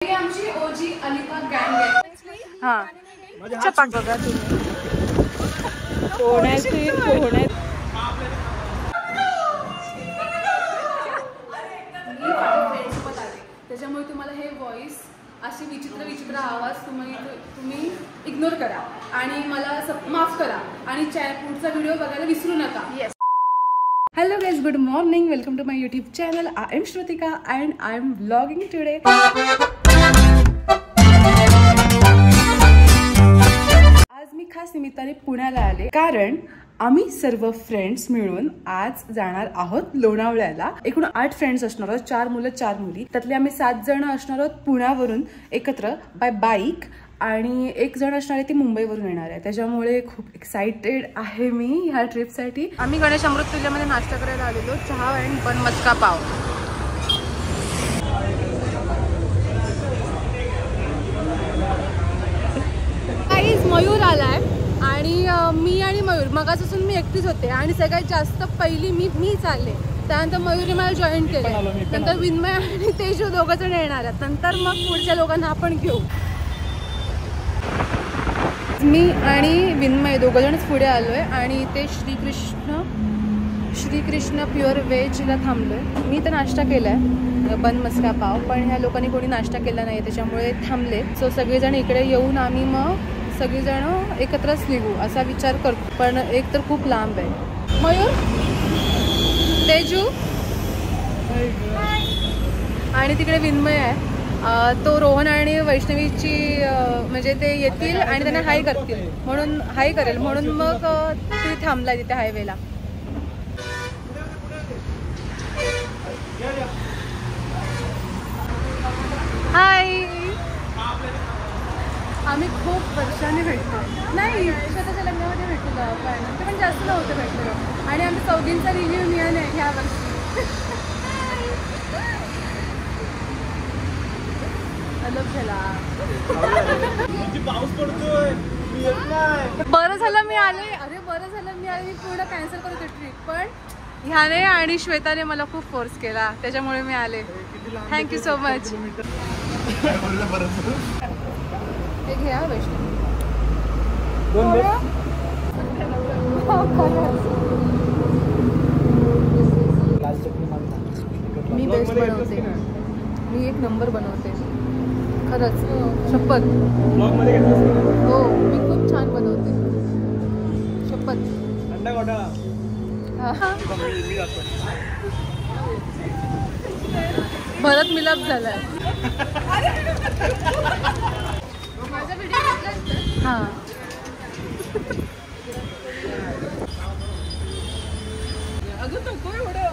ही आमची ओजी अलिबाग गँग आहे. हा चपाक बघा तुम्ही पोहण्याची पोहण्यात त्याच्यामुळे तुम्हाला हे व्हॉइस अशी विचित्र विचित्र आवाज तुम्ही इग्नोर करा आणि मला माफ करा आणि पुढचा व्हिडिओ बघायला विसरू नका. Yes. Hello guys, good morning. Welcome to my YouTube channel. I am Shrutika and I am vlogging today. आज मी खास निमित्ताने पुण्याला आले कारण आम्ही सर्व फ्रेंड्स मिळून आज जाणार आहोत लोणावळ्याला. एकूण 8 फ्रेंड्स असणार आहोत, 4 मुलं 4 मुली. त्यातले आम्ही 7 जण असणार आहोत पुण्यावरून एकत्र बाय बाईक आणि 1 जण असणार आहे ती मुंबईवरून येणार आहे. त्याच्यामुळे खूप एक्साइटेड आहे मी ह्या ट्रिपसाठी. आम्ही गणेश अमृततुल्यमध्ये नाश्ता करायला आलेलो, चहा आणि बन मस्का पाव. गाईज मयूर आलाय आणि मी आणि मयूर मगापासून मी एकटीच होते आणि सगळ्यात जास्त पहिली मी चालले. त्यानंतर मयूरने मला जॉईन केले, नंतर विन्मय आणि तेजू 2 जण येणार आहेत. नंतर मग पुढच्या लोकांना आपण घेऊ. मी आणि विन्मय 2 जणच पुढे आलोय आणि ते श्रीकृष्ण प्युअर व्हेजला थांबलोय. मी तर नाश्ता केलाय बन मस्का पाव, पण ह्या लोकांनी कोणी नाश्ता केला नाही त्याच्यामुळे थांबले. सो सगळेजण इकडे येऊन आम्ही मग सगळेजण एकत्रच निघू असा विचार करतो, पण एक तर खूप लांब आहे. मयूर, तेजू आणि तिकडे विन्मय आहे. तो रोहन आणि वैष्णवीची म्हणजे ते येतील आणि त्यांना हाय करतील म्हणून हाय करेल म्हणून मग ती थांबलाय तिथे हायवेला. हाय. आम्ही खूप वर्षांनी भेटतो. नाही, स्वतःच्या लग्नामध्ये भेटलो आपण, ते पण जास्त नव्हतं भेटलो. आणि आम्ही 4घींचा रियुनियन आहे ह्या वर्षी. पाऊस पडतोय, बरं झालं मी आले. अरे बरं झालं मी आले. मी पूर्ण कॅन्सल करत होते ट्रिप, पण ह्याने आणि श्वेताने मला खूप फोर्स केला त्याच्यामुळे मी आले. Thank you so much. हे घ्या वैष्णवी. मी बेस्ट बनवते, मी 1 नंबर बनवते खरंच, शपथ. हो, मी खूप छान बनवते, शपथ. भरत मिलाप झालाय. माझा व्हिडिओ हा अगं नको एवढं.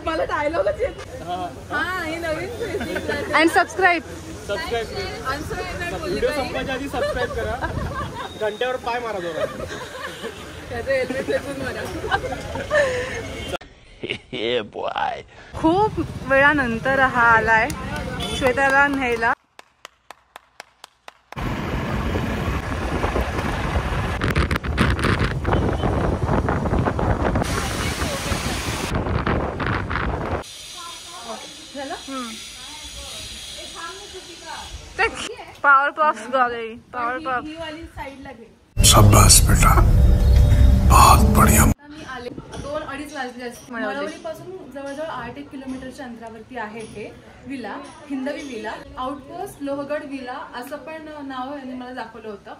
मला डायलॉगच येत. हा, हे नवीन. अँड सबस्क्राईब व्हिडिओ संपायच्या आधी सबस्क्राईब करा, घंट्यावर पाय मारा जोरात. त्याचं हेल्मेट फेकून मारा. खूप वेळानंतर हा आलाय श्वेताला न्यायला. पावर पॉप्स गई, पावर पॉप. ही वाली साईडला घे. शाबाश बेटा, बहुत बढ़िया. मी आले 2-2:30 वाजले असते. मळवलीपासून जवळजवळ 8-1 किलोमीटरच्या अंतरावरती आहे हे विला, हिंदवी विला. आउटपोस्ट लोहगड विला असं पण नाव यांनी मला दाखवलं होतं.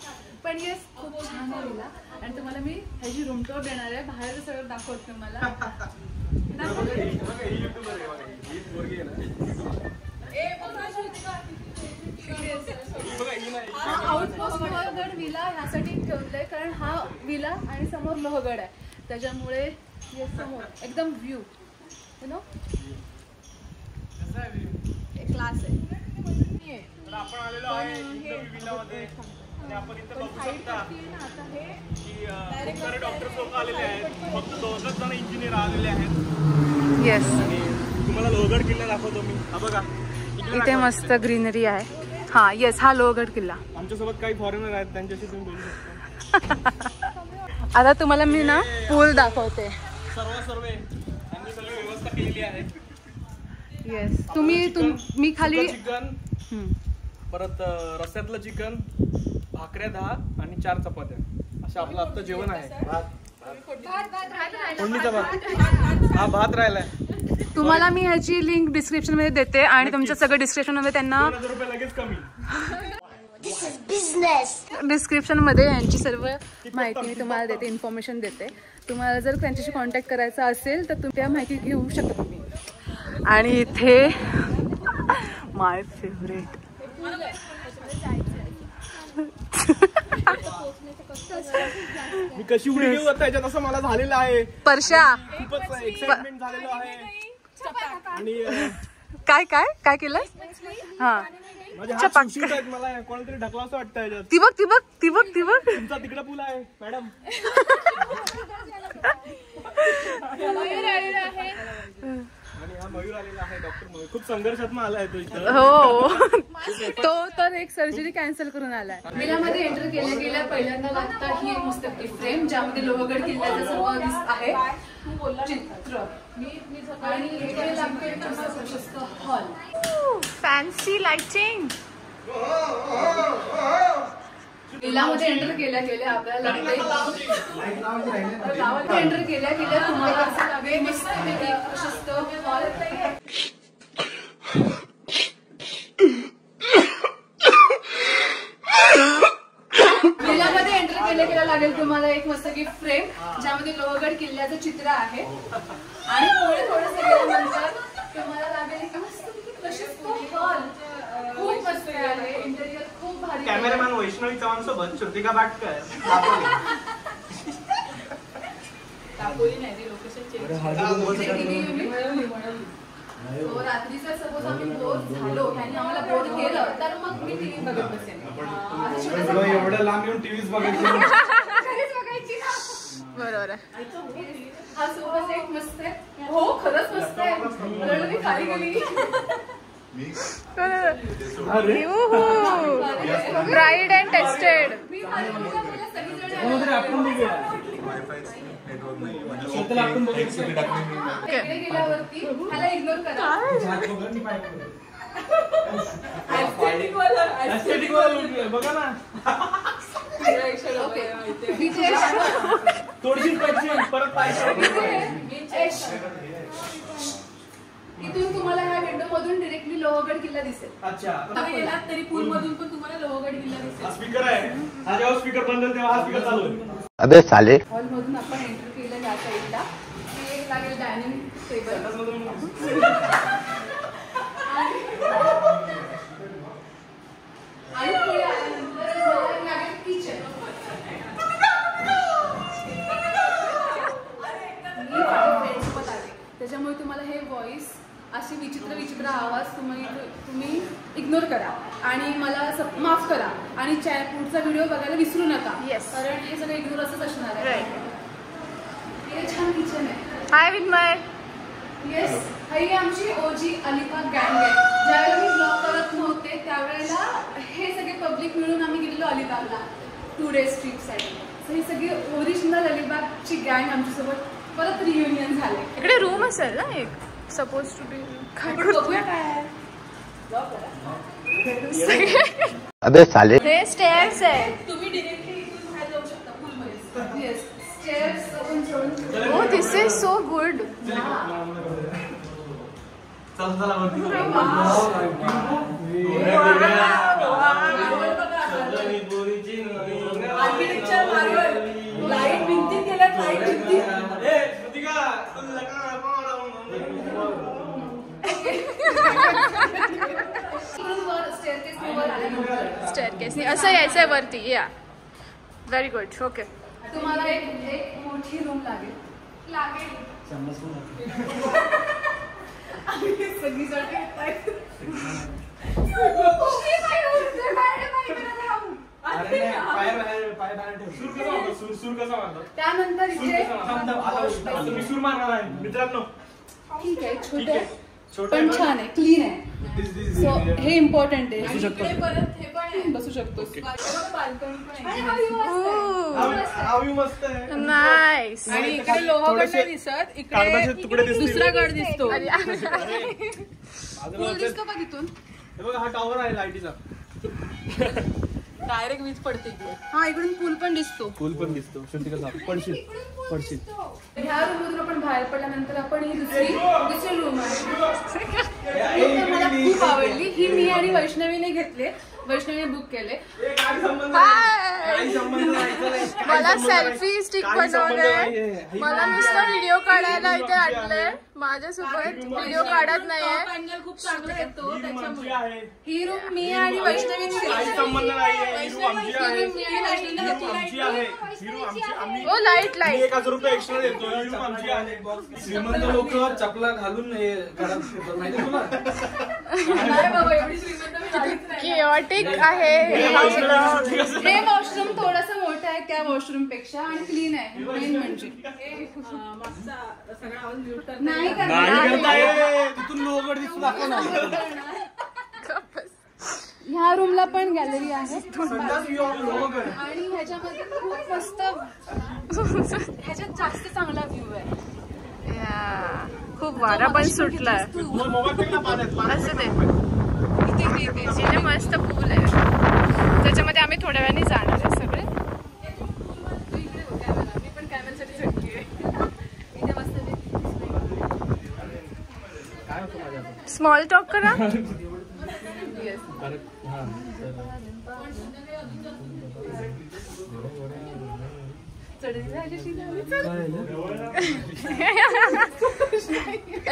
पण येस, खूप छान आहे विला आणि तुम्हाला मी ह्याची रूम टूर देणार आहे. बाहेर सगळं दाखवते तुम्हाला. आउटपोस्ट लोहगड विला ह्यासाठी ठेवलंय कारण हा विला आणि समोर लोहगड आहे त्याच्यामुळे समोर एकदम व्ह्यू यु नो क्लास आहे. आपण आलेलो आहे विलामध्ये आणि आपण इथे बघू शकता की डॉक्टर्स लोक आलेले आहेत. फक्त 2च जण इंजिनियर आलेले आहेत. येस, तुम्हाला लोहगड किल्ला दाखवतो मी. हा बघा, इथे मस्त ग्रीनरी आहे. हा येस, हा लोहगड किल्ला. आमच्यासोबत काही फॉरेनर आहेत, त्यांच्याशी तुम्ही बोलू शकता. आता तुम्हाला मी ना पूल दाखवते. सर्व त्यांनी सगळी व्यवस्था केलेली आहे. येस. मी खाली चिकन, परत रस्त्यातलं चिकन, भाकऱ्या 10 आणि 4 चपात्या, असं आपलं आता जेवण आहे. फोडणीचा भात. हा भात राहिलाय. तुम्हाला मी ह्याची लिंक डिस्क्रिप्शन मध्ये देते आणि तुमचं सगळं डिस्क्रिप्शन मध्ये त्यांना लगेच कमी डिस्क्रिप्शन मध्ये यांची सर्व माहिती मी तुम्हाला देते, इन्फॉर्मेशन देते. तुम्हाला जर त्यांच्याशी कॉन्टॅक्ट करायचा असेल तर तुम्ही त्या माहिती घेऊ शकता तुम्ही. आणि इथे माय फेवरेट मी कशी उडी घेऊ आता याच्यात असं मला झालेलं आहे. परशा खूपच एक्साइटमेंट झालेलं आहे. आणि काय काय काय केलं? हा मला कोणतरी ढकला असं वाटतं याच्यात. ती बघ ती बघ ती बघ ती बघ. तुमचा तिकडे पूल आहे मॅडम. आणि हा मयूर आलेला आहे, डॉक्टर मयूर. खूप संघर्षात आलाय तो इथं. हो. तो तर एक सर्जरी कॅन्सल करून आलाय. विलामध्ये एंटर केल्या गेल्या पहिल्यांदा लागता ही एक पुस्तकी फ्रेम ज्यामध्ये लोहगड किल्ल्याचा सर्व आहे चित्र आणि इकडे लागते प्रशस्त हॉल. Fancy lighting. विलामध्ये एंटर केल्या गेल्या आपल्याला लागते गावात एंटर केल्या गेल्या तुम्हाला असं लागेल मस्त प्रशस्त हॉल. विलामध्ये एंटर केल्या गेल्या लागेल तुम्हाला एक मस्त गिफ्ट फ्रेम ज्यामध्ये लोहगड किल्ल्याचं चित्र आहे आणि थोडं गेल्यानंतर तुम्हाला लागेल एक मस्त प्रशस्त हॉल. खूप मस्त आहे, इंटेरियर खूप भारी. कॅमेरामॅन वैष्णवी चव्हाण सोबत श्रुतिका बाटकर. दापोली नाही रे, लोकेशन चेंज. रात्रीचा सपोज आम्ही बोर झालो आणि आम्हाला बोर केलं तर मग मी टीव्ही बघत बसेन. एवढं लांब येऊन टीव्हीच बघायची. बरोबर. हा सोफा सेट मस्त आहे. हो खरंच मस्त आहे. मी खाली गेली. Bride and tested. गेल्यावरती ह्याला इग्नोर करा. बघा ना. इथून तुम्हाला ह्या विंडो मधून डिरेक्टली लोहगड किल्ला दिसेल. अच्छा. गेलात तरी पूल मधून पण तुम्हाला लोहगड किल्ला दिसेल. स्पीकर आहे. हा जेव्हा स्पीकर बंद होईल तेव्हा हा स्पीकर चालू होईल. अबे साले. हॉल मधून आपण एंटर केलं या साईडला. एक लागेल डायनिंग टेबल आणि पुढे आल्यानंतर लागेल किचन. त्याच्यामुळे तुम्हाला हे व्हॉइस अशी विचित्र आवाज तुम्ही इग्नोर करा आणि मला माफ करा आणि पुढचा व्हिडिओ बघायला विसरू नका. कारण हे सगळं इग्नोर असंच असणार आहे. हे छान किचन आहे. हाय विन्मय. येस, ही आमची ओजी अलिबाग गँग आहे. ज्यावेळेला मी ब्लॉग करत नव्हते त्यावेळेला हे सगळे पब्लिक मिळून आम्ही गेलेलो अलिबागला 2 days ट्रिपसाठी. ही सगळी ओरिजिनल अलिबागची गँग आमच्यासोबत परत रियुनियन झाले. इकडे रूम असेल ना एक सपोज टू बी. बघूया काय अबे साले. हे स्टेअर्स आहे. तुम्ही डिरेक्टली इथून बाहेर जाऊ शकता पूलमध्ये. येस, स्टेअर्स आपण चढून. Oh, this is so good. चला आर्किटेक्चर मार्बल लाईट भिंतीत गेल्या. लाईट भिंतीत स्टेअरकेसने असं यायचंय वरती. या व्हेरी गुड. ओके. तुम्हाला एक मोठी रूम लागेल. सगळी त्यानंतर सूर मारणार आहे मित्रांनो. ठीक आहे, छोटे पण छान आहे, क्लीन आहे. सो हे इम्पॉर्टंट आहे. बसू शकतो. मस्त आहे. नाईस. आणि इकडे लोहगड नाही दिसत, इकडे दुसरा गड दिसतो. पूल दिसतो का तिथून? हे बघा हा टॉवर आहे लाईटीचा. डायरेक्ट वीज पडते इकडे. हा इकडून पूल पण दिसतो. पूल पण दिसतो. पडशील. ह्या रूम मधून आपण बाहेर पडल्यानंतर आपण ही दुसरी रूम आहे. मला खूप आवडली ही. मी आणि वैष्णवीने घेतले. वैष्णवीने बुक केले. मला सेल्फी स्टिक बनवलंय. मला नुसतं व्हिडिओ काढायला इथे आणलंय. माझ्यासोबत व्हिडिओ काढत नाहीये. खूप चांगला येतो त्याच्यामुळे. ही रूम मी आणि वैष्णवीने ओ लाईट 1000 रुपये एक्स्ट्रा देतो. ही रूम आमची आहे. श्रीमंत लोक चपला घालून माहिती तुला. केओटिक आहे हे वॉशरूम. थोडंसं मोठं आहे त्या वॉशरूम पेक्षा आणि क्लीन आहे. मेन म्हणजे नाही तिथून लोगड दिसू दाखव ना. ह्या रूमला पण गॅलरी आहे आणि ह्याच्यामध्ये खूप मस्त ह्याच्यात जास्त चांगला व्ह्यू आहे. खूप वारा पण सुटलाय. असं ते इथे मस्त पूल आहे. त्याच्यामध्ये आम्ही थोड्या वेळाने जाणार आहे सगळे. मी पण कॅमेरासाठी झटकी आहे. इथे मस्त स्मॉल टॉक करा.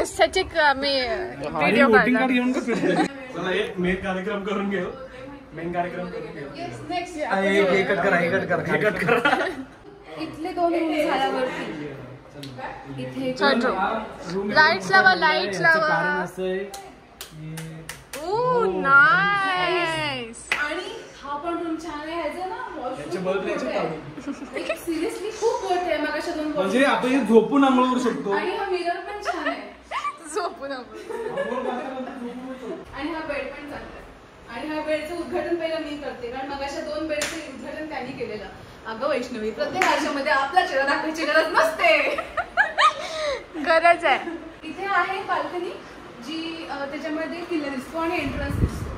एस्थेटिक मी व्हिडिओ काढला. चला एक मेन कार्यक्रम करून घेऊ. इथले 2 रूम झाल्यावरती इथे लाईट्स लावा. लाईट्स लावा. ओ नाईस. आणि हा पण रूम छान आहे. ह्याचं ना सिरियसली खूप मोठं आहे. मगाशी 2 म्हणजे आपण झोपून आंघोळ करू शकतो. आणि हा मिरर पण छान आहे. झोपून आणि हा बेड पण चांगला आहे. आणि ह्या बेडचं उद्घाटन पहिलं मी करते कारण मगाशी 2 बेडचं उद्घाटन त्यांनी केलेलं. अगं वैष्णवी प्रत्येक आयुष्यामध्ये आपला चेहरा दाखवायची गरज नसते. गरज आहे. इथे आहे बाल्कनी जी त्याच्यामध्ये किल्ला दिसतो आणि एंट्रन्स दिसतो.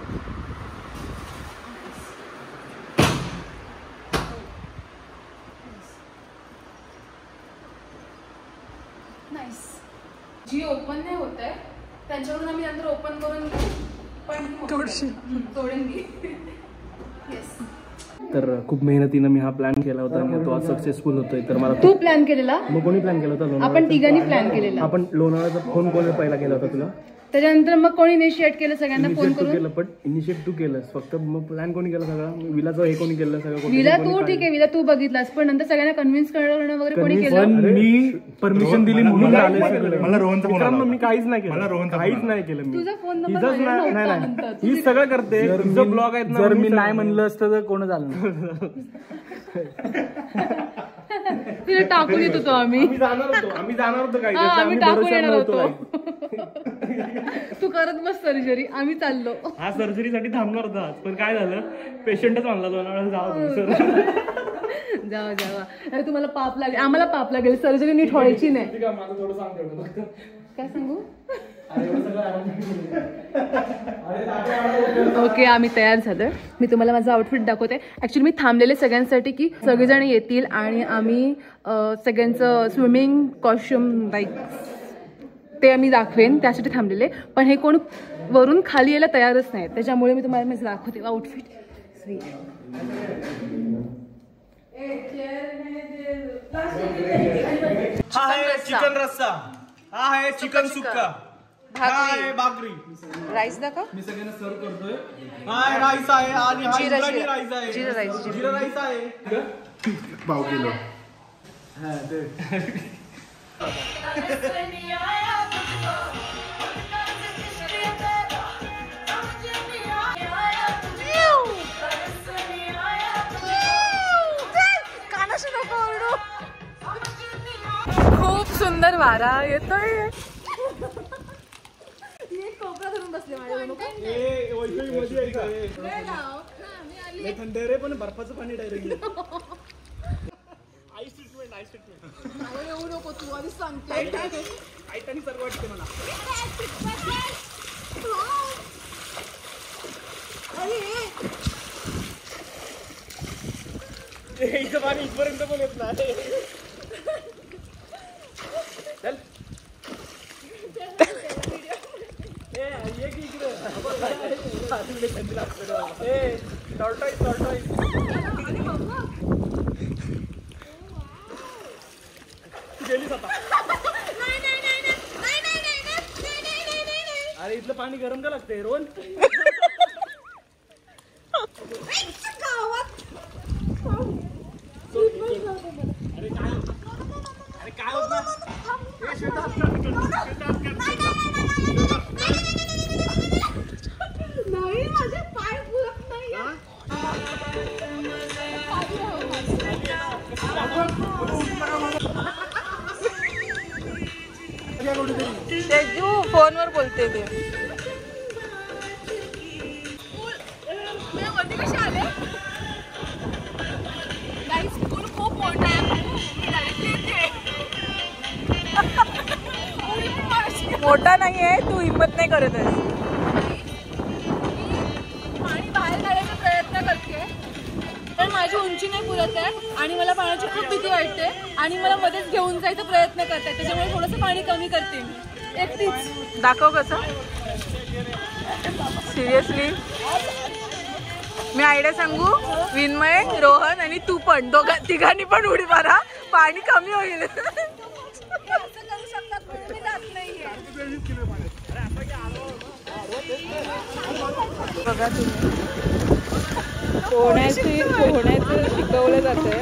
नाईस. जी ओपन नाही होत आहे त्यांच्याकडून आम्ही नंतर ओपन करून तोडेन मी. येस. तर खूप मेहनतीनं मी हा प्लॅन केला होता आणि तो आज सक्सेसफुल होतोय. तर मला तू प्लॅन केलेला? मग कोणी प्लॅन केला होता? आपण तिघांनी प्लॅन केलेला. आपण लोणावळ्याचा फोन कॉल पहिला केला होता तुला. त्याच्यानंतर मग कोणी इनिशिएट केलं सगळ्यांना फोन करून केलं. पण इनिशिएट तू केलंस फक्त. मग प्लॅन कोणी केला सगळा? विलाचं हे कोणी केलं सगळं? विला तू ठीक आहे. विला तू बघितलास पण नंतर सगळ्यांना कन्व्हिन्स करणं वगैरे कोणी केलं? मी परमिशन दिली म्हणून झालं सगळं. मला रोहनचा फोन आला. मी काहीच नाही केलं. मला रोहनचा काहीच नाही केलं मी. तुझा फोन नंबर नाही ही सगळं करते. तुझं ब्लॉग आहेत ना. जर मी नाही म्हणलं असतं तर कोण झालं. तिला टाकून येत होतो आम्ही जाणार होतो काही. आम्ही टाकून येणार होतो. तू करत बस सर्जरी. आम्ही चाललो. हा सर्जरीसाठी थांबणार होता पण काय झालं पेशंटच आणला लोणावळ्याला. जावा तुम्हाला पाप लागेल. आम्हाला पाप लागेल. सर्जरी नीट व्हायची नाही. काय सांगू? ओके आम्ही तयार झालोय. मी तुम्हाला माझं आउटफिट दाखवते. ऍक्च्युली मी थांबलेले सगळ्यांसाठी की सगळेजण येतील आणि आम्ही सगळ्यांचं स्विमिंग कॉस्ट्युम लाईक ते आम्ही दाखवेन त्यासाठी थांबलेले. पण हे कोण वरून खाली यायला तयारच नाही त्याच्यामुळे मी तुम्हाला माझं दाखवते आउटफिट. हा आहे चिकन रस्सा. हा आहे चिकन सुक्का. हा आहे भाकरी. राईस दाखव. मी सगळ्यांना सर्व करतोय. हा राईस आहे आणि हा इंद्रायणी राईस आहे. जिरा राईस आहे. पाव किलो. हा ते खूप सुंदर वारा येतोय. कोपरा धरून बसले थंड रे पण बर्फाचं पाणी डायरेक्ट. आईस ट्रीटमेंट येऊ नको तू आधीच सांगते. सर्व वाटते मला. इथं पाणी इथपर्यंत पण येत नाही. चल ये की इकडे गेलीस आता. अरे इथलं पाणी गरम का लागतंय रोहन? अरे काय होत ना नाही माझे पाय पुरत नाही. तेजू फोनवर बोलते ते. वरती कसे आले? गाईस पूल खूप मोठा आहे. मोठा नाहीये, तू हिंमत नाही करत आहेस. पाणी बाहेर काढायचा प्रयत्न करते पण माझी उंची नाही पुरत आहे आणि मला पाण्याची खूप भीती वाटते आणि मला मध्येच घेऊन जायचा प्रयत्न करते. त्याच्यामुळे थोडंसं पाणी कमी करते मी एकटीच. दाखव कसं. सिरियसली मी आयडिया सांगू. विन्मय, रोहन आणि तू पण तिघांनी पण उडी मारा, पाणी कमी होईल. बघा तुम्ही पोहण्याचं शिकवलं जातंय.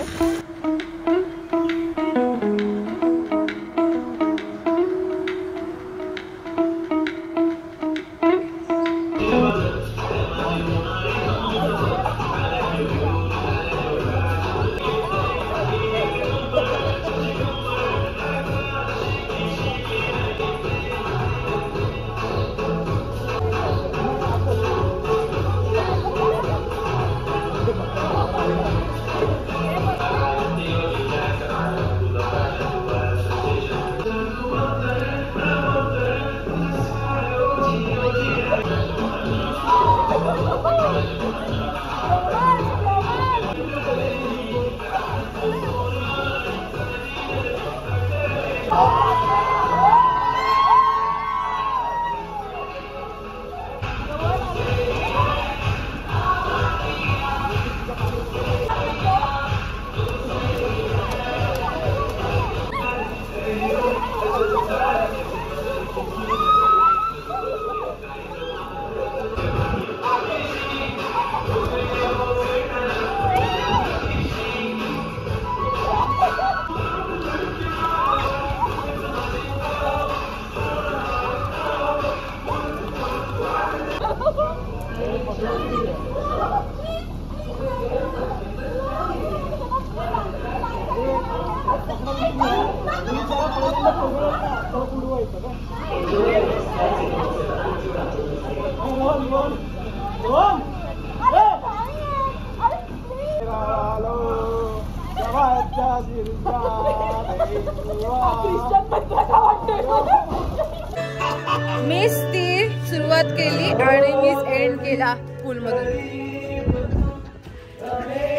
मीच ती सुरुवात केली आणि मीच एंड केला पूल मधून.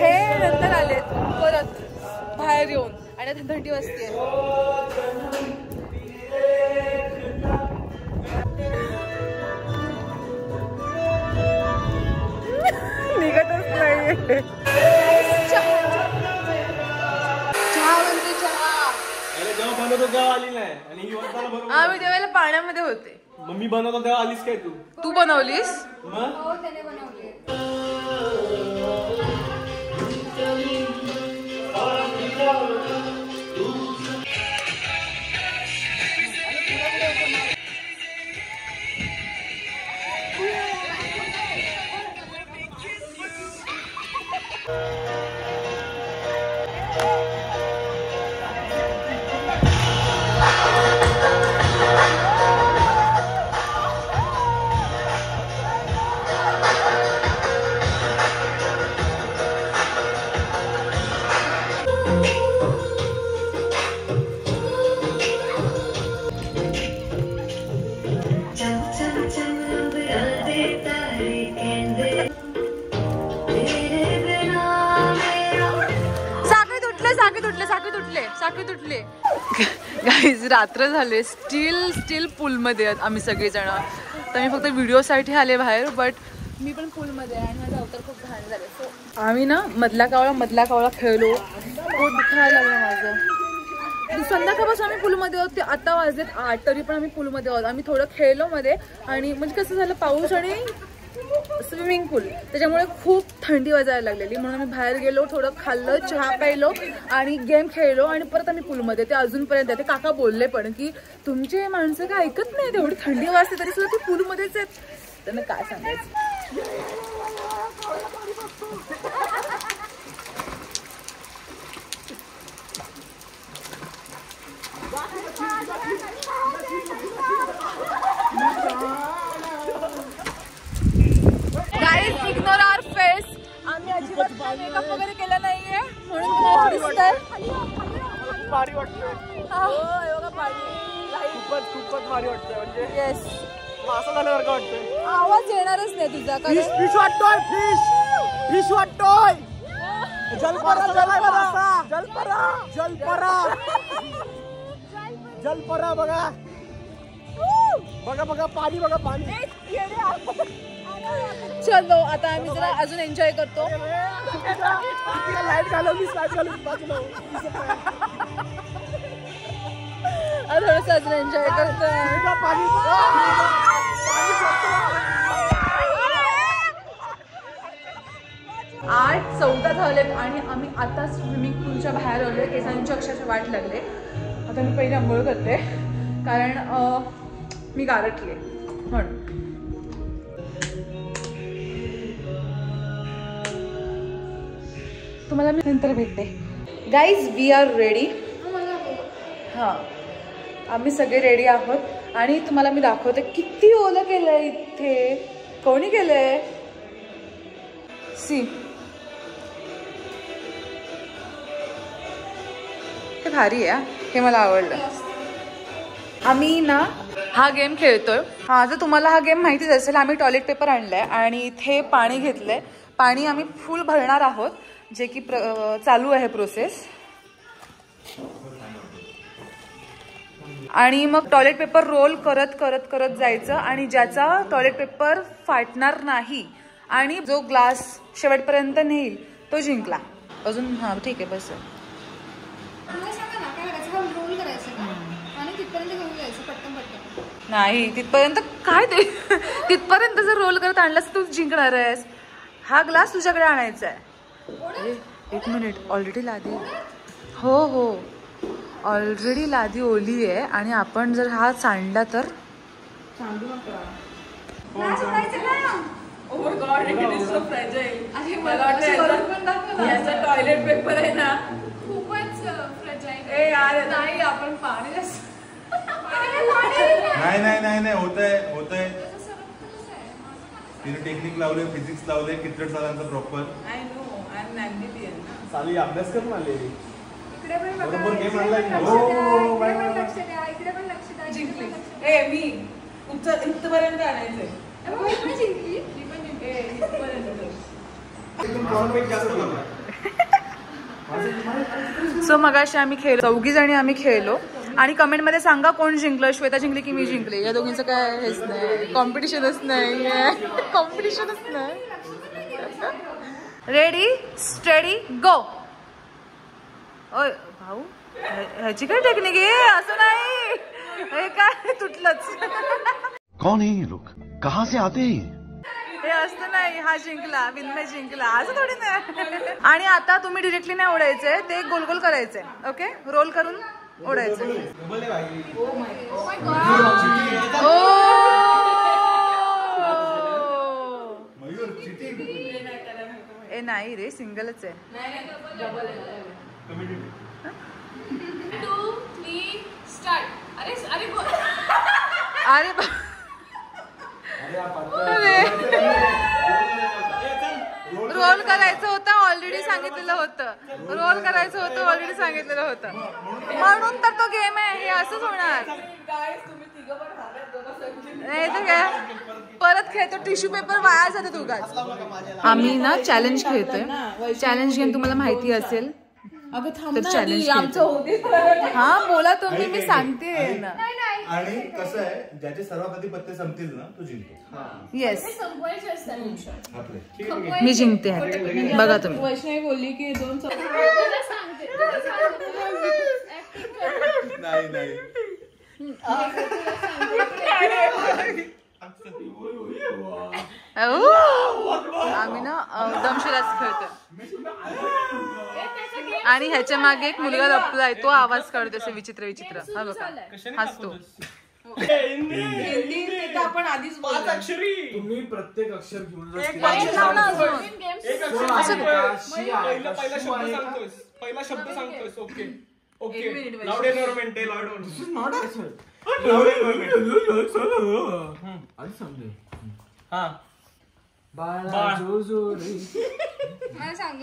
हे नंतर आलेत परत बाहेर येऊन आणि आता थंडी वाजते. निघतच नाही. जेव्हा बनवतो तेव्हा आली नाही आणि ही वाजताना बरोबर. आम्ही तेव्हा पाण्यामध्ये होते. मम्मी बनवतो तेव्हा आलीस काय तू? तू बनवलीस? तुटले गाईज. रात्र झाले, स्टील पूलमध्ये आहेत आम्ही सगळेजण. तर मी फक्त व्हिडिओसाठी आले बाहेर, बट मी पण पूलमध्ये आहे आणि माझा अवतार खूप घाण झाले. सो आम्ही ना मधला कावळा खेळलो. खूप दुखायला लागलं माझं. संध्याकाळपासून आम्ही पूलमध्ये आहोत. ते आता वाजलेत 8 तरी पण आम्ही पूलमध्ये आहोत. आम्ही थोडं खेळलो मध्ये आणि म्हणजे कसं झालं, पाऊस आणि स्विमिंग पूल त्याच्यामुळे खूप थंडी वाजायला लागलेली. म्हणून आम्ही बाहेर गेलो, थोडं खाल्लं, चहा प्यायलो आणि गेम खेळलो आणि परत आम्ही पूलमध्ये. ते अजूनपर्यंत ते काका बोलले पण की तुमचे माणसं काय ऐकत नाही, तेवढी थंडी वाजते तरी सुद्धा ते पूलमध्येच आहेत. त्यांना काय सांगायचं. गाईज इग्नोर आवर फेस. आम्ही अजिबात मेकअप वगैरे केला नाहीये म्हणून तुम्हाला दिसतंय. भारी वाटतंय. बघा पाणी. खूपच भारी वाटतंय. म्हणजे येस, असं झाल्यासारखं वाटतंय. आवाज येणारच नाही तुझा. फिश वाटतोय. फिश वाटतोय. जलपरा बघा. बघा पाणी. बघा पाणी. चलो आता आम्ही जरा अजून एन्जॉय करतो. लाईट घालवली बाजूला. थोडस अजून एन्जॉय करतो. 8:14 झाले आणि आम्ही आता स्विमिंग पूलच्या बाहेर आलोय. केसांची अक्षरशः वाट लागले. आता मी पहिले आंघोळ करते कारण मी गारटले म्हणून. तुम्हाला मी नंतर भेटते. Guys we are ready. हां, आम्ही सगळे रेडी आहोत आणि तुम्हाला मी दाखवते किती ओलं केलंय इथे. कोणी केलंय सी. हे भारी आहे, हे मला आवडलं. आम्ही ना हा गेम खेळतोय. हा, जर तुम्हाला हा गेम माहितीच असेल, आम्ही टॉयलेट पेपर आणलाय आणि इथे पाणी घेतलंय. पाणी आम्ही फुल भरणार आहोत, जे की चालू आहे प्रोसेस. आणि मग टॉयलेट पेपर रोल करत करत करत जायचं आणि ज्याचा टॉयलेट पेपर फाटणार नाही आणि जो ग्लास शेवटपर्यंत नेईल तो जिंकला. अजून हा ठीक आहे बस. नाही तिथपर्यंत काय ते तिथपर्यंत जर रोल करत आणलास तू जिंकणार आहेस. हा ग्लास तुझ्याकडे आणायचा आहे. 1 मिनिट. ऑलरेडी लादी. हो ऑलरेडी लादी ओली आहे आणि आपण जर हा सांडला तर सांडू नका. टॉयलेट पेपर आहे ना खूपच फ्रजाईल. नाही आपण पाणी नाही होतंय. तिने टेक्निक लावले, फिजिक्स लावले, किती सालांचा प्रॉपर. साली अभ्यास करून आलेली. बरोबर गेम आणलाय. जिंकली. मी इथपर्यंत आणायचंय. सो मगाशी आम्ही खेळलो, 4 जणी आम्ही खेळलो आणि कमेंट मध्ये सांगा कोण जिंकलं. श्वेता जिंकली की मी जिंकले. या दोघींचं काय हेच नाही, कॉम्पिटिशनच नाही. रेडी स्टेडी गो. ओय भाऊ, ह्याची काय टेक्निक आहे? असं नाही, हे काय तुटलंच. कौन है ये लोग, कहाँ से आते हैं? हे असतं नाही. हा जिंकला, विनमय जिंकला, असं थोडी नाही. आणि आता तुम्ही डिरेक्टली नाही उडायचंय, ते गोल गोल करायचंय. ओके, रोल करून उडायचं. ए नाही रे, सिंगलच आहे. 2, 3 स्टार्ट. अरे रोल करायचं होतं, ऑलरेडी सांगितलेलं होतं. म्हणून तर तो गेम आहे. हे असंच होणार नाही तर काय. परत खेळतो, टिश्यू पेपर वाया जाते उगाच. आम्ही ना चॅलेंज खेळतोय. चॅलेंज गेम तुम्हाला माहिती असेल. तर चॅलेंज हा बोला तुम्ही, मी सांगते ना. आणि कसं आहे, ज्याचे सर्वात आधी पत्ते संपतील ना तो जिंकतो. येस मी जिंकते. बघा तुम्ही. वैष्णवी बोलली की 2 नाही नाही आम्ही ना दमशराज खेळतो आणि ह्याच्या मागे एक मुलगा लपलाय, तो आवाज काढतो असे विचित्र विचित्र. हा बघा हसतो. आपण आधीच तुम्ही प्रत्येक अक्षर घेऊन पहिला शब्द सांगतोय. ओके ओके लाऊड एन्व्हायरमेंट आहे. हा बाळा जो जो रे मला सांग.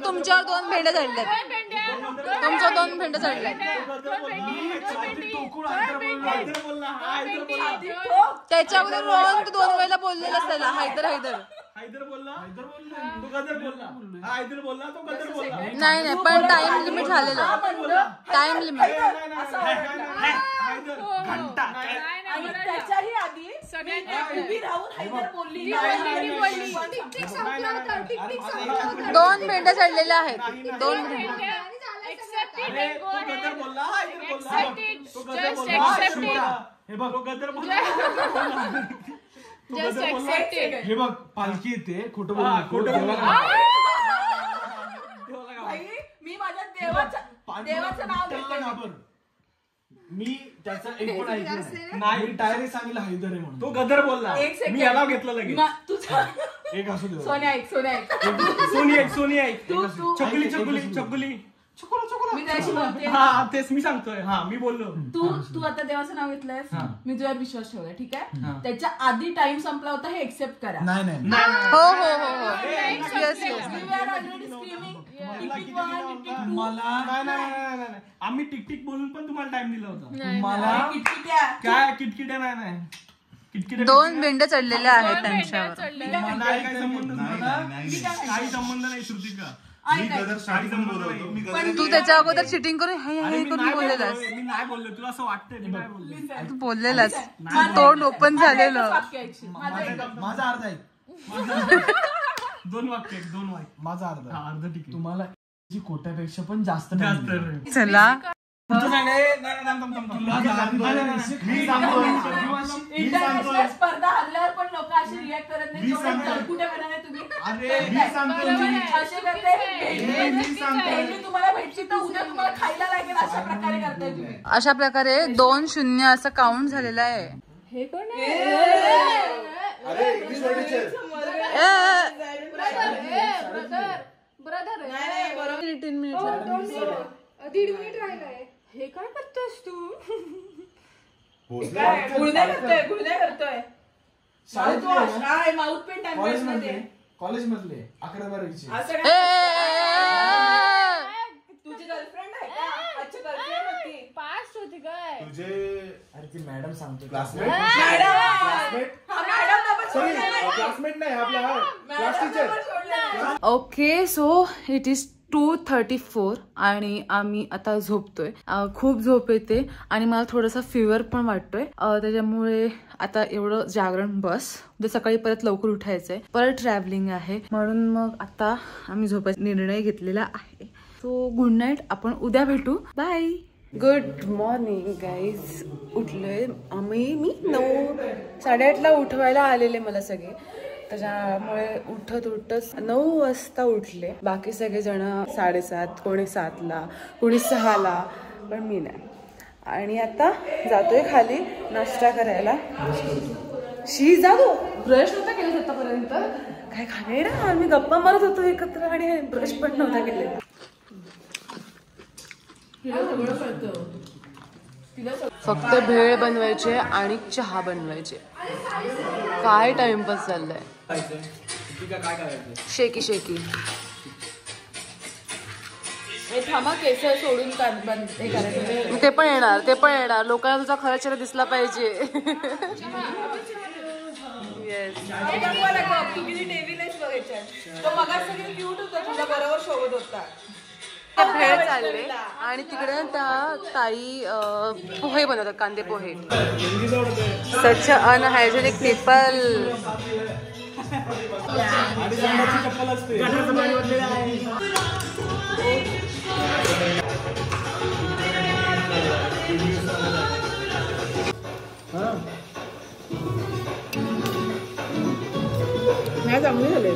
तुमच्यावर 2 भेंड्या चढल्यात. तुमच्या 2 भेंड्या चढल्यात. त्याच्या अगोदर रोहन तू 2 वेळेला बोललेला असताना हैदर हैदर नाही नाही, पण टाइम लिमिट झालेलं. टाइम लिमिट त्याच्याही आधी उभी राहून हैदर बोलली. 2 भेंड्या चढलेल्या आहेत. 2 भेंड्या. हे बघ पालखी येते. खोटं बोल. मी माझ्या देवाचं नाव घेते. मी त्याचा एक पण ऐकलं नाही. डायरेक्ट सांगितलं हैदर आहे म्हणून. तो गदर बोलला. मी याला घेतलं लगेच. एक असू दे. सोन्या ऐक. सोनी ऐक. चकुली चकुली चकुली मी त्याशी बोलते. हा तेच मी सांगतोय. हा मी बोललो. तू आता देवाचं नाव घेतलंयस. मी तुझ्यावर विश्वास ठेवलाय. ठीक आहे. त्याच्या आधी टाइम संपला होता हे एक्सेप्ट करा. नाही नाही हो हो हो हो येस येस. मला नाही आम्ही टिकटिक बोलून पण तुम्हाला टाइम दिला होता. मला काय किटकिट्या नाही. 2 भेंड्या चढलेल्या आहेत त्यांच्यावर. काही संबंध नाही श्रुतिका. तू त्याच्या अगोदर चिटिंग करून हे करून बोललेलास. मी नाही बोललो. तुला असं वाटतंय मी नाही बोललो. तू बोललेलास. तोंड ओपन झालेलं. माझा अर्धा आहे. 2 वाक्य. माझा अर्धा ठीक आहे. तुम्हाला कोट्यापेक्षा पण जास्त चला स्पर्धा हरल्यावर पण लोक अशी रिॲक्ट करत नाही. कुठे म्हणाले तुम्ही तुम्हाला भेटली तर उद्या तुम्हाला खायला लागेल अशा प्रकारे करताय तुम्ही. अशा प्रकारे 2-0 असं काउंट झालेलं आहे. हे कोण ब्रदर 3 मिनिट 1.5 मिनिट राहिलाय. हे काय करतोयस तू? गुळण्या करतोय. माउथ पेंट कॉलेज मधले 11-12चे. तुझी गर्लफ्रेंड आहे का? अच्छा गर्लफ्रेंड होती. पास्ट होती काय? तुझे अरे ती मॅडम सांगतो. क्लासमेट नाही आपला class teacher. Okay so it is 2:34 आणि आम्ही आता झोपतोय. खूप झोप येते आणि मला थोडासा फिवर पण वाटतोय. त्याच्यामुळे आता एवढं जागरण बस. उद्या सकाळी परत लवकर उठायचंय. परत ट्रॅव्हलिंग आहे म्हणून मग आता आम्ही झोपायचा निर्णय घेतलेला आहे. So good night. आपण उद्या भेटू. बाय. Good morning guys. उठलोय आम्ही. मी 9-8:30ला उठवायला आलेले मला सगळे. त्याच्यामुळे उठत 9 वाजता उठले. बाकी सगळे जण 7:30, कोणी 7ला, कोणी 6ला, पण मी नाही. आणि आता जातोय खाली नाश्ता करायला. शी जातो. ब्रश नव्हता केलं आतापर्यंत. काय खाणे ना, आम्ही गप्पा मारत होतो एकत्र आणि ब्रश पण नव्हता केलेला. फक्त भेळ बनवायचे आणि चहा बनवायचे. काय टाइमपास चाललाय. शेकी शेकी. थांबा केस सोडून हे करायचं. ते पण येणार. लोकांना तुझा खरा चेहरा दिसला पाहिजे. येस. तू किती डेव्हिलेस बघायच्या. तो मगाच सगळं क्यूट होता, तुझ्या बरोबर शोभत होता. भेळ चालले आणि तिकडे त्या ताई पोहे बनवतात, कांदे पोहे. सच अनहायजेनिक पीपल. चांगले झाले.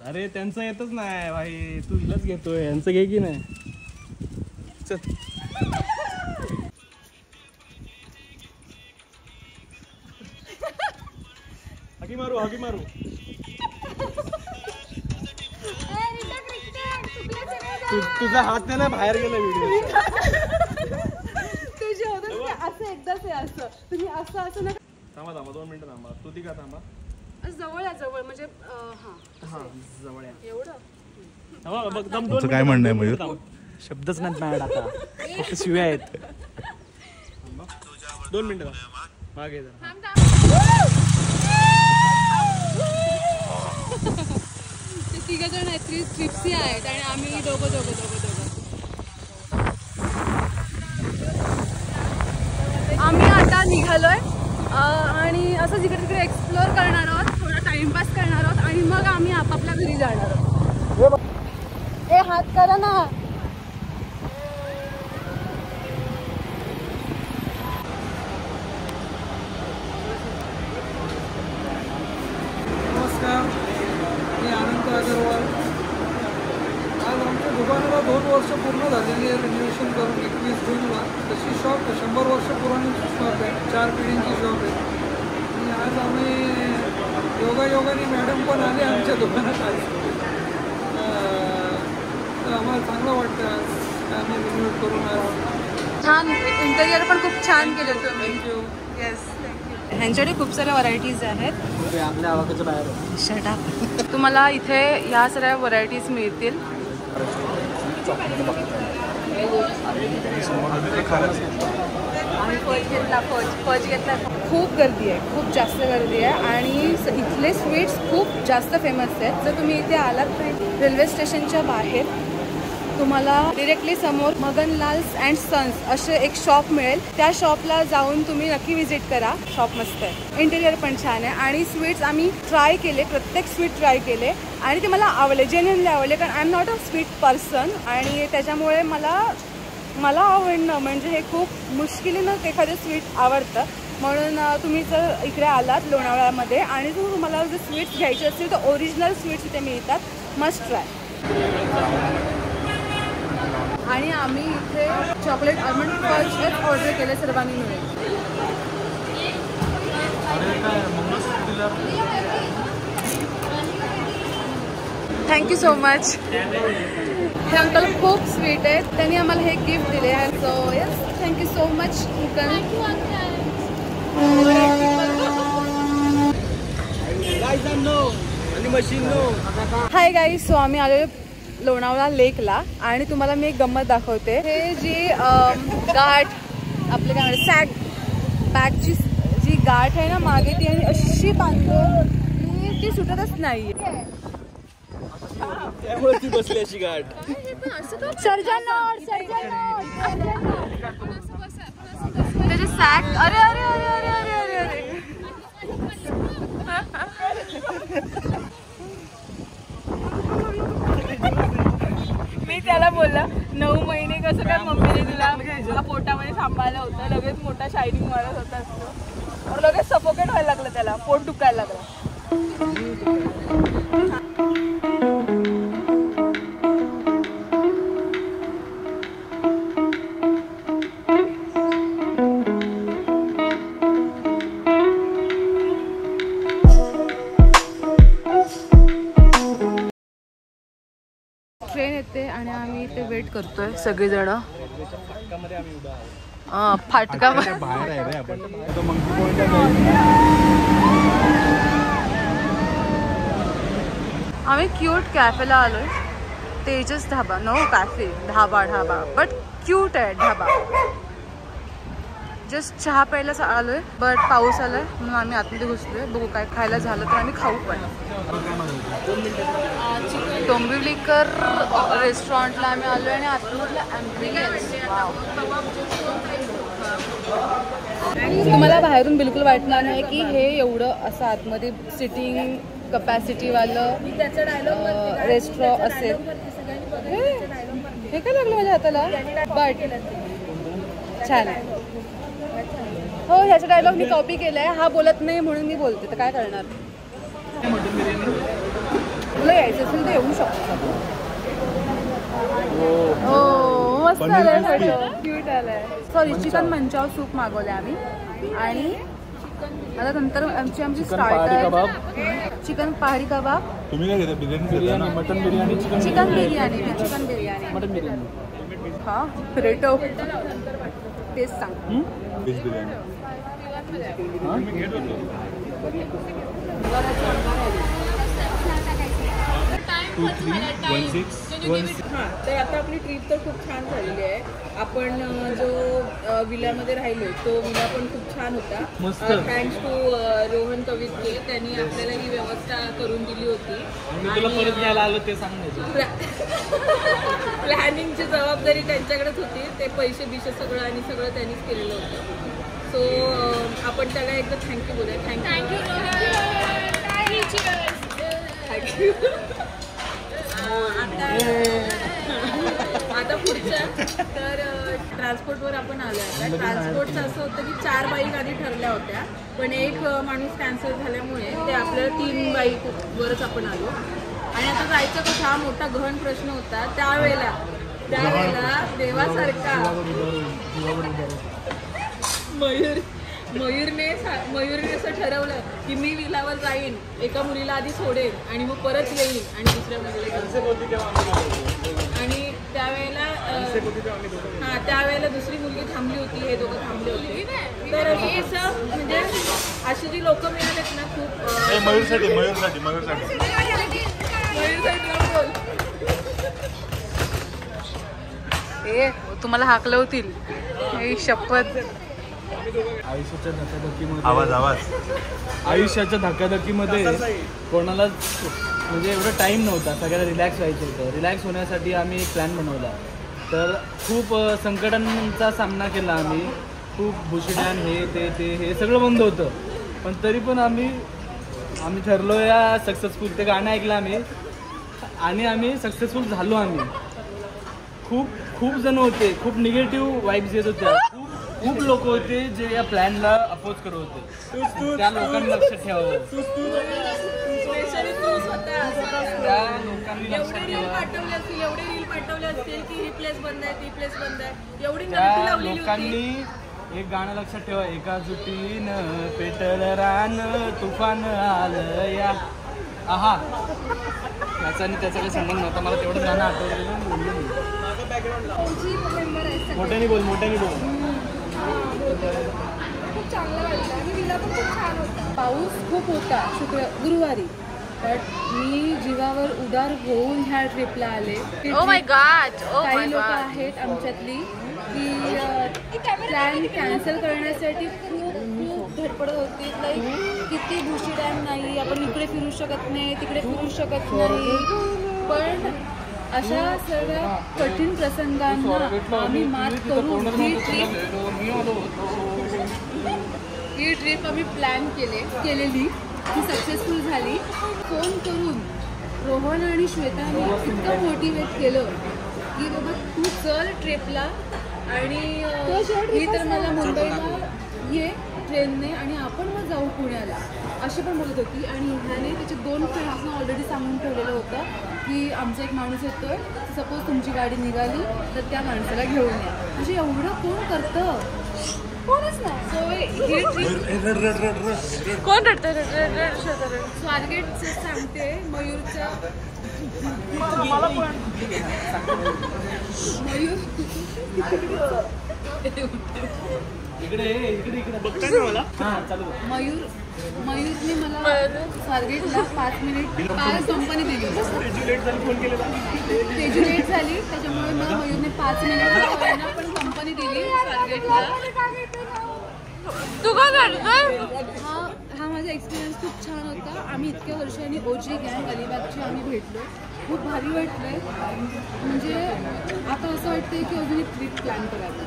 अरे त्यांचं येतच नाही भाई, तू हिलाच घेतोय. यांचं घे की नाही. चल हाकी मारू. तुझा हात नाही ना बाहेर गेला व्हिडिओ. तुझे होतं असं एकदाच आहे. असं तुम्ही असं ना. थांबा 2 मिनिटं थांबा. तू ती का थांबा. जवळ म्हणजे जवळ एवढं. बघ दम 2 काय म्हणणं आहे मयूर? शब्दच नाही मॅड आता, फक्त शिव्या आहेत. 2 मिनिटं मागे जरा. ते 3 जण आहेत, ट्रिप्सी आहेत आणि आम्ही दोघं. आम्ही आता निघालोय आणि असं जिकडे तिकडे एक्सप्लोअर करणार आहोत, थोडा टाइमपास करणार आहोत आणि मग आम्ही आपापल्या घरी जाणार आहोत. ए हात करा ना. नमस्कार, मी अनंत अगरवाल. आज आमच्या दुकानाला 2 वर्ष पूर्ण झालेली आहे रिनोव्हेशन करून. 21 जूनला. तशी शॉप 100 वर्ष पुराणी शॉप आहे, 4 पिढींची शॉप आहे. आणि आज आम्ही योगायोगाने मॅडम पण आले आमच्या दुकानात आज. तर आम्हाला चांगलं वाटतं आज आम्ही रिन्यूट करून आलो. छान इंटेरियर पण खूप छान केलं तुम्ही. थँक्यू. Yes, thank you. ह्यांच्याकडे खूप साऱ्या व्हरायटीज आहेत. आपल्या आवाजाच्या बाहेर. तुम्हाला इथे ह्या सगळ्या व्हरायटीज मिळतील. फज घेतला. खूप गर्दी आहे, खूप जास्त गर्दी आहे आणि इथले स्वीट्स खूप जास्त फेमस आहेत. जर तुम्ही इथे आलात तर रेल्वे स्टेशनच्या बाहेर तुम्हाला डिरेक्टली समोर मगनलाल्स अँड सन्स असे एक शॉप मिळेल. त्या शॉपला जाऊन तुम्ही नक्की विजिट करा. शॉप मस्त आहे, इंटेरियर पण छान आहे आणि स्वीट्स आम्ही ट्राय केले, प्रत्येक स्वीट ट्राय केले आणि ते मला आवडले, जेन्युइनली आवडले. कारण I am not a sweet person आणि त्याच्यामुळे मला आवडणं म्हणजे हे खूप मुश्किलीनं एखादं स्वीट आवडतं. म्हणून तुम्ही जर इकडे आलात लोणावळ्यामध्ये आणि तुम्हाला जर स्वीट्स घ्यायचे असतील तर ओरिजिनल स्वीट्स इथे मिळतात. Must try. आणि आम्ही इथे चॉकलेट आल्मंड फज ऑर्डर केले सर्वांनी मिळेल. Thank you so much. हे अंकल खूप स्वीट आहेत, त्यांनी आम्हाला हे गिफ्ट दिले आहे. So yes, thank you so much uncle. Hi guys, so आम्ही आलो लोणावळा लेकला आणि तुम्हाला मी एक गंमत दाखवते. हे जी गाठ आपले काय म्हणतात सॅग बॅगची जी गाठ आहे ना मागे ती आणि अशी बांधतो ती सुटतच नाही. त्यामुळे ती बसली अशी गाठ. त्याचे सॅग. अरे अरे अरे अरे अरे अरे अरे. मी त्याला बोलला 9 महिने कसं काय मम्मीने तुला पोटामध्ये सांभाळलं होतं. लगेच मोठा शायनिंग मारत होता असतो. लगेच सफोकेट व्हायला लागलं, त्याला पोट दुखायला लागलं. इथे वेट करतोय सगळेजण. फाटका बाहेर आहे रे आपण. आम्ही क्यूट कॅफेला आलोय. Tejas Dhaba. No cafe, dhaba but cute आहे ढाबा. जस्ट चहा प्यायला आलोय बट पाऊस आलाय म्हणून आम्ही आतमध्ये घुसलोय. बघू काय खायला झालं तर आम्ही खाऊ पण. डोंबिवलीकर रेस्टॉरंटला आम्ही आलोय आणि आतमधला ॲम्बियन्स तुम्हाला बाहेरून बिलकुल वाटणार नाही की हे एवढं असं आतमध्ये सिटिंग कपॅसिटीवालं रेस्टॉरंट असेल. हे काय लागलं माझ्या हाताला बट छान आहे. हो ह्याचा डायलॉग मी कॉपी केलाय. हा बोलत नाही म्हणून मी बोलते तर काय करणार. तुला यायचं असेल तर येऊ शकतो. हो मस्त आलाय फोटो. क्यूट आलाय. सॉरी चिकन मंचाव सूप मागवले आम्ही. आणि आता नंतर आमची स्टार्टर चिकन पहाडी कबाब. तुम्ही काय घेता? Biryani, mutton biryani, chicken biryani. Mutton biryani. हा रेटो टेस्ट सांग. व्हेज बिर्याणी. तर आता आपली ट्रिप तर खूप छान झालेली आहे. आपण जो विल्यामध्ये राहिलो तो विला पण खूप छान होता. Thanks to Rohan Kavitke. त्यांनी आपल्याला ही व्यवस्था करून दिली होती. परत घ्यायला आलो ते सांग. प्लॅनिंगची जबाबदारी त्यांच्याकडेच होती. ते पैसे बिशे सगळं त्यांनीच केलेलं होतं. सो आपण त्याला एकदा थँक्यू बोलूया. थँक्यू. आता पुढच्या तर ट्रान्सपोर्टवर आपण आलो. आता ट्रान्सपोर्टचं असं होतं की 4 बाईक आधी ठरल्या होत्या पण एक माणूस कॅन्सल झाल्यामुळे ते आपल्याला 3 बाईकवरच आपण आलो. आणि आता जायचं कसं हा मोठा गहन प्रश्न होता. त्यावेळेला देवासारखा मयूरने असं ठरवलं की मी विलावर जाईन, एका मुलीला आधी सोडेन आणि मग परत येईन आणि दुसऱ्या मुलीला. आणि त्यावेळेला दुसरी मुलगी थांबली होती. हे दोघं थांबले होते. तर असं म्हणजे अशी जी लोक मिळालेत ना खूप. मयूरसाठी तुम्हाला हाकलं होतील शपथ. आयुष्याच्या धकाधकीमध्ये कोणालाच म्हणजे एवढं टाईम नव्हता. सगळ्याला रिलॅक्स व्हायचं होतं. रिलॅक्स होण्यासाठी आम्ही एक प्लॅन बनवला. तर खूप संकटांचा सामना केला आम्ही. खूप भुशिड्यान हे सगळं बंद होतं. पण तरी पण आम्ही ठरलो या सक्सेसफुल. ते गाणं ऐकलं आम्ही आणि आम्ही सक्सेसफुल झालो. आम्ही खूप जण होते. खूप निगेटिव्ह वाईब्स येत होत्या. खूप लोक होते जे या प्लॅनला अपोज करत होते. त्या लोकांनी लक्षात ठेवावं. त्या लोकांनी लक्षात ठेवावं. त्या लोकांनी एक गाणं लक्षात ठेवा. एका जुटीनं पेटलं रान तुफान आलं या. आहा त्याचा आणि त्याचा काही संबंध नव्हता. मला तेवढं गाणं आठवलेलं. मोठ्याने बोल. खूप चांगलं वाटलं आणि विला पण खूप छान होता. पाऊस खूप होता गुरुवारी बट मी जीवावर उदार होऊन ह्या ट्रिपला आले. काही लोक आहेत आमच्यातली की प्लॅन कॅन्सल करण्यासाठी खूप धडपडत होती. लाईक किती भुशी डॅम नाही, आपण इकडे फिरू शकत नाही, तिकडे फिरू शकत नाही. पण अशा सर्व कठीण प्रसंगांना आम्ही मात करून ही ट्रिप आम्ही प्लॅन केलेली ती सक्सेसफुल झाली. फोन करून रोहन आणि श्वेताने इतकं मोटिवेट केलं की बाबा तू चल ट्रिपला. आणि ही तर मला मुंबईला ये ट्रेनने आणि आपण मग जाऊ पुण्याला अशी पण बोलत होती. आणि ह्याने त्याच्या 2 फ्रेंड्सना ऑलरेडी सांगून ठेवलेलं होतं की आमचा एक माणूस येतोय, सपोज तुमची गाडी निघाली तर त्या माणसाला घेऊन या. म्हणजे एवढं कोण करतं? कोणच नाही. सो ही ट्रिप कोण रडतं? स्वारगेटचं सांगते. मयूरचं मयूरने मला स्वारगेटला 5 मिनिट काल कंपनी दिली. तेजू लेट झाली त्याच्यामुळे मला मयूरने 5 मिनिट पण कंपनी दिली स्वारगेटला. तू काय करतोय? हा माझा एक्सपिरियन्स खूप छान होता. आम्ही इतक्या वर्षांनी ओजी गँग अलिबागची आम्ही भेटलो. खूप भारी वाटलंय. म्हणजे आता असं वाटतंय की अजून एक ट्रिप प्लॅन करायला.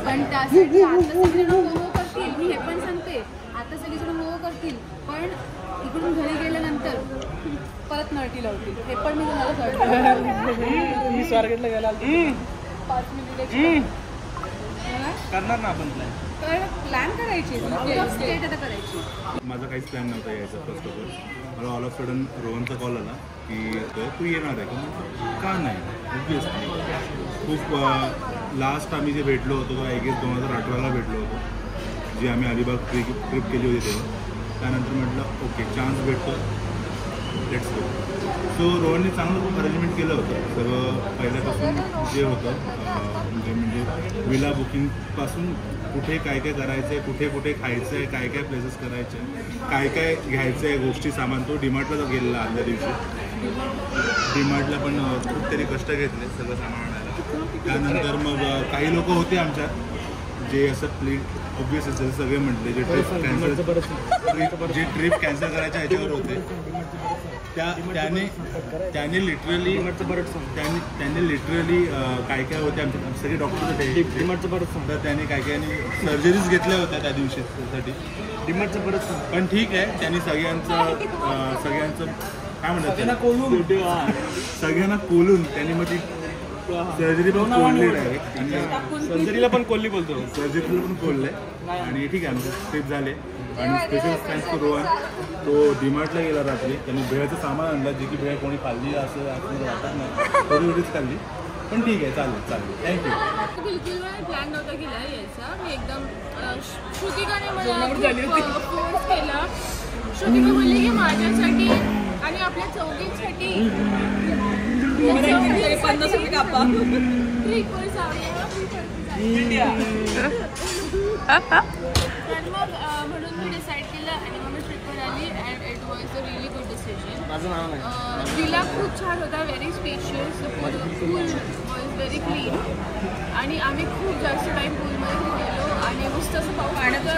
पण त्यासाठी आता सगळेजण हो करतील. मी हे पण सांगते आता सगळेजण हो करतील पण इकडून घरी गेल्यानंतर परत नळटी लावतील. हे पण मी तुम्हाला मी स्वारगेटला गेला 5 मिनिट करणार ना आपण प्लॅन. तर प्लॅन करायची स्टेट आता करायची. माझा काहीच प्लॅन नव्हता यायचा. फर्स्ट ऑफ ऑल मला ऑल ऑफ सडन रोहनचा कॉल आला की तू येणार आहे का नाही. खूप लास्ट आम्ही जे भेटलो होतो आय गेस 2018ला भेटलो होतो जी आम्ही अलिबाग ट्रिप केली होती तेव्हा. त्यानंतर म्हटलं ओके चान्स भेटतो लेट्स गो. सो रोहनने चांगलं खूप अरेंजमेंट केलं होतं. सगळं पहिल्यापासून जे होतं म्हणजे विला बुकिंगपासून कुठे काय काय करायचं आहे, कुठे कुठे खायचं आहे, काय काय प्लेसेस करायचे आहे, काय काय घ्यायचं आहे गोष्टी सामान. तो डीमार्टला गेलेला आदल्या दिवशी. डीमार्टला पण खूप तरी कष्ट घेतले सगळं सामान आणायला. त्यानंतर मग काही लोक होते आमच्यात जे असं ऑब्वियस जसं सगळे म्हटले जे ट्रिप कॅन्सल करायच्या ह्याच्यावर होते. त्याने लिटरली काय काय होते आमच्या सगळे डॉक्टर होते. तर त्याने काय काय सर्जरीज घेतल्या होत्या त्या दिवशीसाठी डिमार्टचं परत. पण ठीक आहे त्यांनी सगळ्यांचं काय म्हणतात सगळ्यांना कोलून त्यांनी मग ती सर्जरी पण कोल्ली डायरेक्ट. आणि सर्जरीला पण कोल्ली बोलतो. सर्जरीला पण कोल्लंय. आणि ठीक आहे आमचे ट्रिप झाले. आणि स्पेशल थँक्स टू रोहन. तो डीमार्टला गेला रात्री. त्यांनी भेळचं सामान आणलं जे की भेळ कोणी खाल्ली असं वाटत नाही. थोडीच खाल्ली पण ठीक आहे चालेल. थँक्यू. बिलकुल प्लॅन नव्हता केला यायचा. मी एकदम श्रुतिकाने मला फोर्स केला. श्रुतिका बोलली की माझ्यासाठी आणि आपल्या चौघींसाठी ट्रिपवर जाऊया. तर मग म्हणून मी डिसाईड केलं आणि मग मी ट्रिपवर आली and it was a really good decision. Villa खूप छान होता. Very spacious. Pool was very clean आणि आम्ही खूप जास्त टाईम पूलमध्ये गेलो आणि मस्त असं पाऊस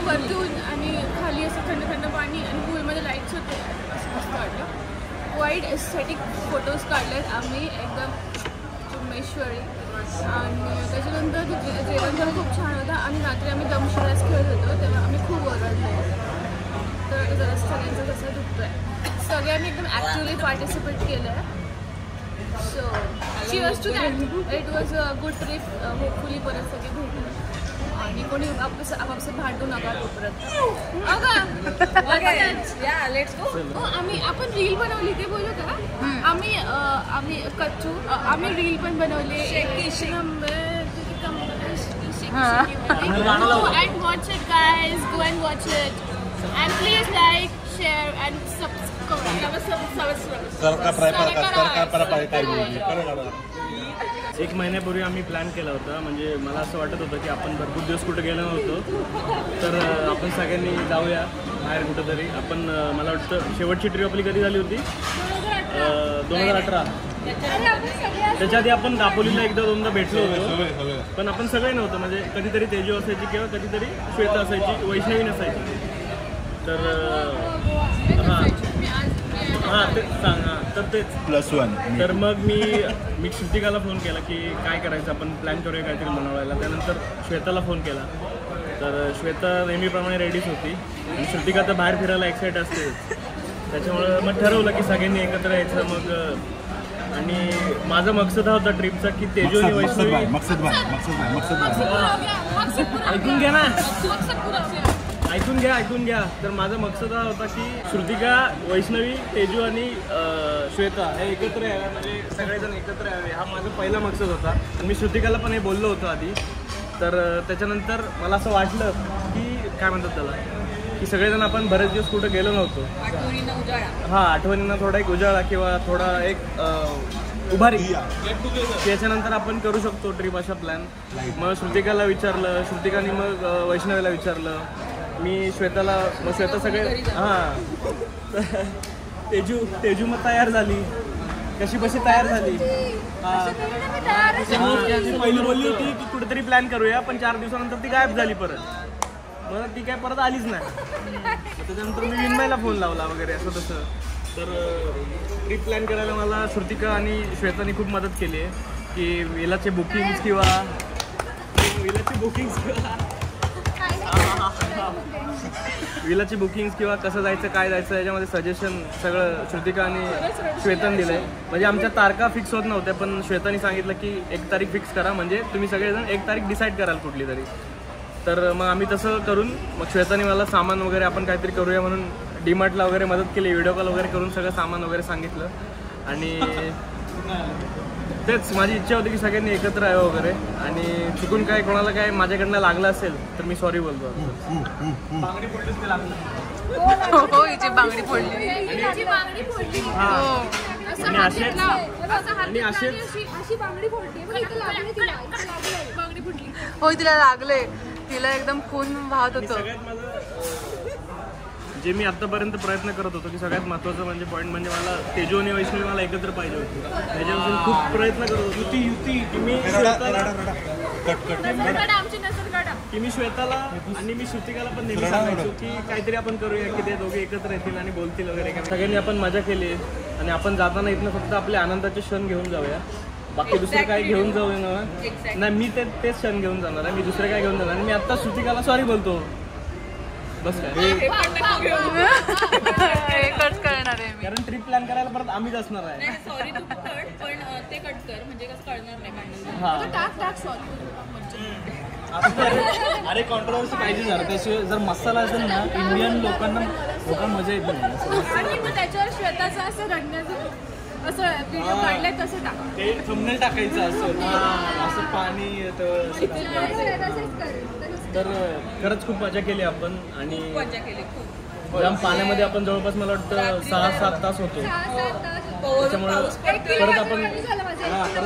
वरतून आणि खाली असं थंड थंड पाणी आणि पूलमध्ये लाईट्स होते. असं मस्त वाटलं. वाईट एस्थेटिक फोटोज काढलेत आम्ही एकदम चुम्मेश्वरी. आणि त्याच्यानंतर जेवण पण खूप छान होतं. आणि रात्री आम्ही दमशिराज खेळत होतो तेव्हा आम्ही खूप ओरडलो. तर जरा सगळ्यांचं कसं दुखतोय. सगळ्यांनी एकदम ॲक्टिव्हली पार्टिसिपेट केलं आहे. So cheers to that. It was a good trip. Hopefully परत सगळे भेटू आणि कोणी आपापसात भांडू नका तोपर्यंत. आपण रील बनवली ते बोलू का. आम्ही कच्चू आम्ही रील पण बनवले. and watch it guys, go and watch it and please like, share and subscribe. एक महिन्यापूर्वी आम्ही प्लॅन केला होता. म्हणजे मला असं वाटत होतं की आपण भरपूर दिवस कुठे गेलो नव्हतो तर आपण सगळ्यांनी जाऊया बाहेर कुठंतरी. आपण मला वाटतं शेवटची ट्रिप आपली कधी झाली होती 2018. त्याच्या आधी आपण दापोलीला एकदा दोनदा भेटलो होतो पण आपण सगळे नव्हतं. म्हणजे कधीतरी तेजू असायची किंवा कधीतरी श्वेता असायची, वैष्णवी नसायची. तर हां तेच सांग. हां तर तेच +1. तर मग मी श्रुतिकाला फोन केला की काय करायचं आपण प्लॅन करूया काहीतरी बनवायला. त्यानंतर श्वेताला फोन केला तर श्वेता नेहमीप्रमाणे रेडीच होती आणि श्रुतिका तर बाहेर फिरायला एक्साइट असते. त्याच्यामुळं मग ठरवलं की सगळ्यांनी एकत्र यायचं. मग आणि माझा मकसद हा होता ट्रिपचा की तेजू आणि वैष्णवी ऐकून घ्या. तर माझा मकसद हा होता की श्रुतिका, वैष्णवी, तेजू आणि श्वेता हे एकत्र यावे. म्हणजे सगळेजण एकत्र यावे हा माझा पहिला मकसद होता. मी श्रुतिकाला पण हे बोललो होतो आधी. तर त्याच्यानंतर मला असं वाटलं की काय म्हणतात त्याला की सगळेजण आपण बरेच दिवस कुठं गेलो नव्हतो. हां, आठवणींना थोडा एक उजाळा किंवा थोडा एक उभारी, त्याच्यानंतर आपण करू शकतो ट्रिप अशा प्लॅन. मग श्रुतिकाला विचारलं, श्रुतिकाने मग वैष्णवीला विचारलं, मी श्वेताला, मग श्वेता सगळे हां तेजू मग तयार झाली, कशी बशी तयार झाली. ती पहिली बोलली होती की कुठेतरी प्लॅन करूया, पण 4 दिवसानंतर ती गायब झाली परत. मग ती काय परत आलीच नाही. त्याच्यानंतर मी विनमयला फोन लावला वगैरे असं तसं. तर ट्रिप प्लॅन करायला मला श्रुतिका आणि श्वेताने खूप मदत केली आहे की विलाचे बुकिंग्स किंवा विलाची बुकिंग्स किंवा कसं जायचं काय जायचं याच्यामध्ये सजेशन सगळं श्रुतिका आणि श्वेताने दिलं आहे. म्हणजे आमच्या तारखा फिक्स होत नव्हत्या, पण श्वेताने सांगितलं की 1 तारीख फिक्स करा, म्हणजे तुम्ही सगळेजण 1 तारीख डिसाईड कराल कुठली तरी. तर मग आम्ही तसं करून मग श्वेताने मला सामान वगैरे आपण काहीतरी करूया म्हणून डीमार्टला वगैरे मदत केली, व्हिडिओ कॉल वगैरे करून सगळं सामान वगैरे सांगितलं. आणि तेच माझी इच्छा होती की सगळ्यांनी एकत्र यावं वगैरे. आणि चुकून काय कोणाला काय माझ्याकडनं लागलं असेल तर मी सॉरी बोलतो. बांगडी फोडलीच ते लागलं. हो, हिची बांगडी फोडली. हो, तिला लागले, तिला एकदम खून वाहत होतं. जे मी आतापर्यंत प्रयत्न करत होतो की सगळ्यात महत्त्वाचं म्हणजे पॉईंट म्हणजे मला तेजू आणि वैष्णवी मला एकत्र पाहिजे होती. त्याच्यापासून खूप प्रयत्न करत होतो की मी श्वेताला आणि मी श्रुतिकाला पण नेहमी सांगायचो की काहीतरी आपण करूया की ते दोघे एकत्र येतील आणि बोलतील वगैरे. सगळ्यांनी आपण मजा केली आणि आपण जाताना इथनं फक्त आपले आनंदाचे क्षण घेऊन जाऊया, बाकी दुसरं काय घेऊन जाऊ ना. नाही, मी तेच क्षण घेऊन जाणार आहे, मी दुसरं काय घेऊन जाणार. मी आत्ता श्रुतिकाला सॉरी बोलतो बस काय. कट करणार आहे मी, कारण ट्रिप प्लॅन करायला परत आम्हीच असणार आहे. सॉरी तू कट, पण ते कट कर म्हणजे कसं कळणार नाही. अरे कॉन्ट्रोवर्सी पाहिजे जर त्याशिवाय जर मसाला असेल ना इंडियन लोकांना मजा येत नाही. आणि मग त्याच्यावर श्वेताचं असं रडण्याचं असं व्हिडिओ काढलाय तसं टाक, ते थंबनेल टाकायचं असं पाणी येतं. तर खरंच खूप मजा केली आपण आणि जाम पाण्यामध्ये आपण जवळपास मला वाटतं 6-7 तास होतो. त्याच्यामुळं परत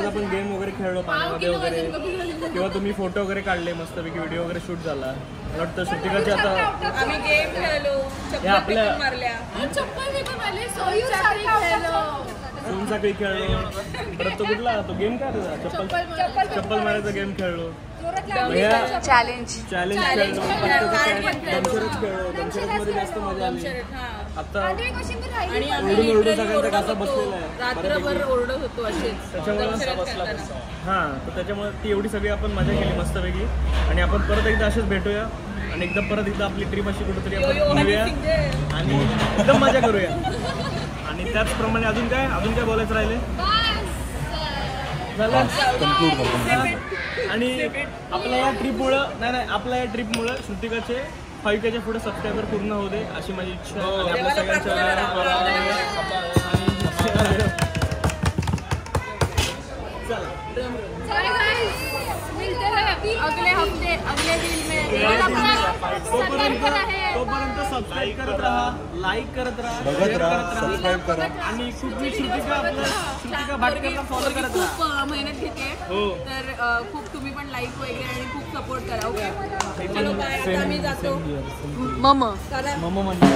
आपण गेम वगैरे खेळलो पाण्यामध्ये वगैरे, किंवा तुम्ही फोटो वगैरे काढले मस्तपैकी, व्हिडिओ वगैरे शूट झाला. मला वाटतं श्रुतिकाची आता आम्ही गेम खेळलो, हे आपल्या सोनसाखळी खेळलो. परत तो कुठला तो गेम काय होता, चप्पल मारायचा गेम खेळलो, चॅलेंज खेळलो, दमशरच खेळलो. दमशरच मध्ये जास्त मजा आली. आता ओरडून सगळ्यांचा कसा बसलेला आहे, रात्रभर ओरडत होतो असेच. त्याच्यामुळे हां, तर त्याच्यामुळे ती एवढी सगळी आपण मजा केली मस्तपैकी. आणि आपण परत एकदा असेच भेटूया आणि परत एकदा आपली ट्रिप अशी कुठेतरी आपण घेऊया आणि एकदम मजा करूया. आणि त्याचप्रमाणे अजून काय बोलायचं राहिले झालं. आणि आपल्या या ट्रिपमुळं श्रुतिकाचे 5Kच्या पुढे सबस्क्रायबर पूर्ण होऊ दे अशी माझी इच्छा आहे. आणि आपल्या तोपर्यंत सबस्क्राईब करत राहा, लाईक करत राहा, सबस्क्राईब करा. आणि खूप श्रुतिका भाटकरला फॉलो करत राहा. खूप मेहनत घेते. हो, तर खूप तुम्ही पण लाईक वगैरे आणि खूप सपोर्ट करा. ओके, चलो बाय, आता आम्ही जातो. मम म्हणजे